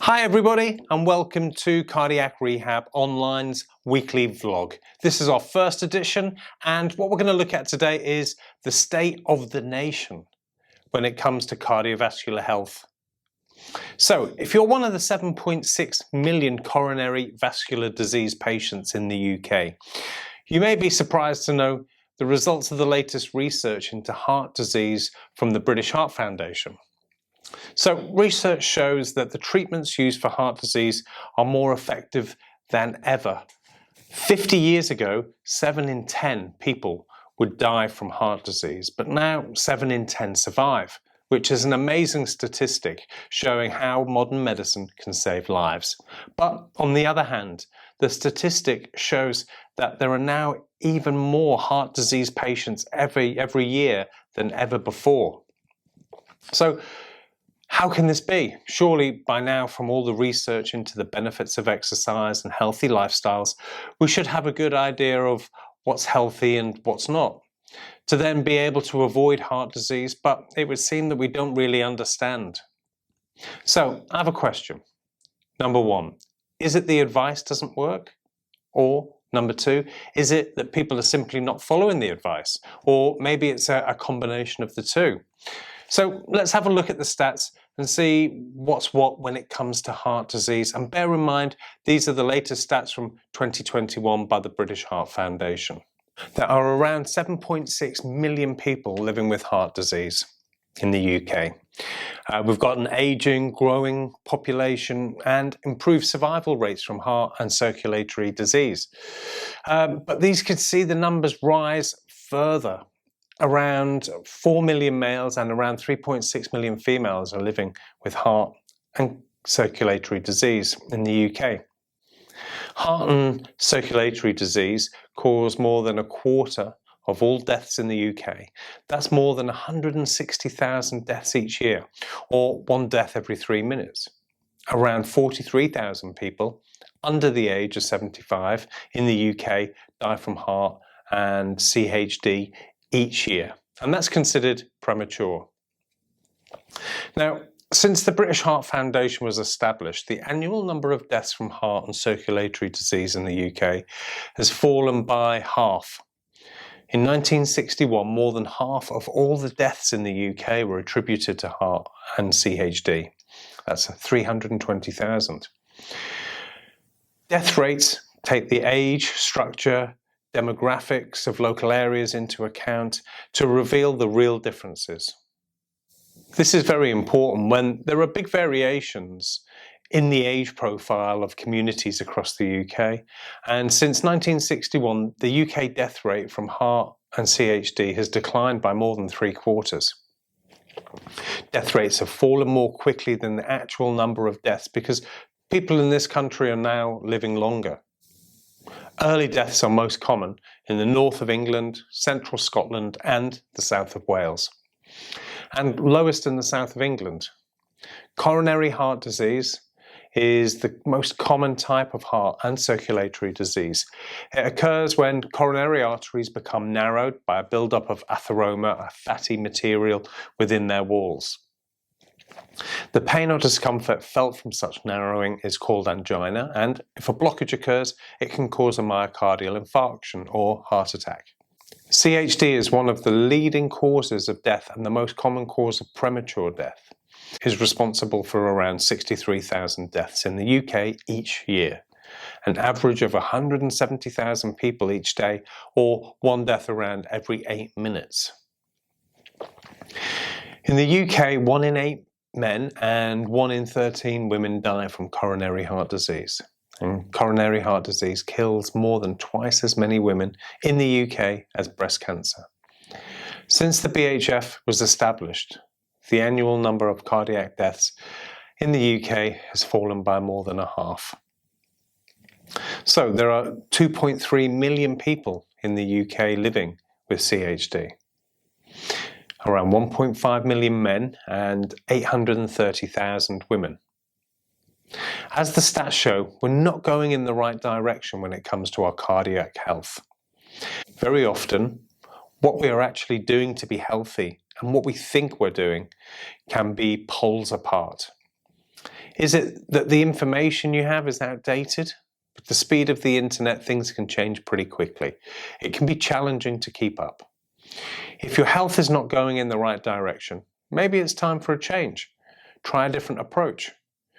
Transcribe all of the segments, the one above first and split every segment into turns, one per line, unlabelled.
Hi everybody and welcome to Cardiac Rehab Online's weekly vlog. This is our first edition and what we're going to look at today is the state of the nation when it comes to cardiovascular health. So if you're one of the 7.6 million coronary vascular disease patients in the UK, you may be surprised to know the results of the latest research into heart disease from the British Heart Foundation. So research shows that the treatments used for heart disease are more effective than ever. 50 years ago, 7 in 10 people would die from heart disease, but now 7 in 10 survive, which is an amazing statistic showing how modern medicine can save lives. But on the other hand, the statistic shows that there are now even more heart disease patients every year than ever before. So how can this be? Surely by now, from all the research into the benefits of exercise and healthy lifestyles, we should have a good idea of what's healthy and what's not, to then be able to avoid heart disease, but it would seem that we don't really understand. So I have a question. Number one, is it the advice doesn't work? Or number two, is it that people are simply not following the advice? Or maybe it's a combination of the two. So let's have a look at the stats and see what's what when it comes to heart disease. And bear in mind, these are the latest stats from 2021 by the British Heart Foundation. There are around 7.6 million people living with heart disease in the UK. We've got an ageing, growing population and improved survival rates from heart and circulatory disease. But these could see the numbers rise further. Around 4 million males and around 3.6 million females are living with heart and circulatory disease in the UK. Heart and circulatory disease cause more than a quarter of all deaths in the UK. That's more than 160,000 deaths each year, or one death every 3 minutes. Around 43,000 people under the age of 75 in the UK die from heart and CHD each year, and that's considered premature. Now, since the British Heart Foundation was established, the annual number of deaths from heart and circulatory disease in the UK has fallen by half. In 1961, more than half of all the deaths in the UK were attributed to heart and CHD. That's 320,000. Death rates take the age, structure, demographics of local areas into account to reveal the real differences. This is very important when there are big variations in the age profile of communities across the UK. And since 1961, the UK death rate from heart and CHD has declined by more than 3/4. Death rates have fallen more quickly than the actual number of deaths because people in this country are now living longer. Early deaths are most common in the north of England, central Scotland and the south of Wales, and lowest in the south of England. Coronary heart disease is the most common type of heart and circulatory disease. It occurs when coronary arteries become narrowed by a buildup of atheroma, a fatty material within their walls. The pain or discomfort felt from such narrowing is called angina, and if a blockage occurs, it can cause a myocardial infarction or heart attack. CHD is one of the leading causes of death and the most common cause of premature death. It is responsible for around 63,000 deaths in the UK each year, an average of 170,000 people each day, or one death around every 8 minutes. In the UK, 1 in 8 men and 1 in 13 women die from coronary heart disease. And coronary heart disease kills more than twice as many women in the UK as breast cancer. Since the BHF was established, the annual number of cardiac deaths in the UK has fallen by more than a half. So there are 2.3 million people in the UK living with CHD. Around 1.5 million men and 830,000 women. As the stats show, we're not going in the right direction when it comes to our cardiac health. Very often, what we are actually doing to be healthy and what we think we're doing can be poles apart. Is it that the information you have is outdated? With the speed of the internet, things can change pretty quickly. It can be challenging to keep up. If your health is not going in the right direction, maybe it's time for a change. Try a different approach.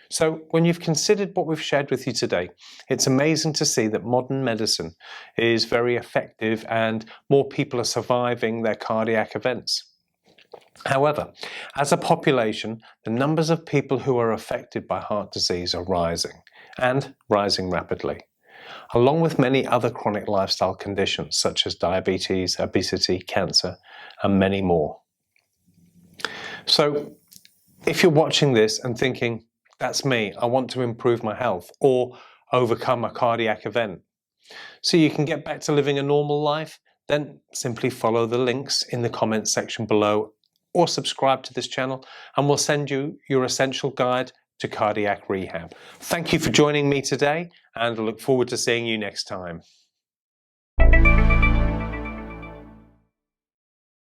So when you've considered what we've shared with you today, it's amazing to see that modern medicine is very effective and more people are surviving their cardiac events. However, as a population, the numbers of people who are affected by heart disease are rising, and rising rapidly, along with many other chronic lifestyle conditions such as diabetes, obesity, cancer, and many more. So, if you're watching this and thinking, that's me, I want to improve my health or overcome a cardiac event, so you can get back to living a normal life, then simply follow the links in the comments section below or subscribe to this channel and we'll send you your essential guide to cardiac rehab. Thank you for joining me today and I look forward to seeing you next time.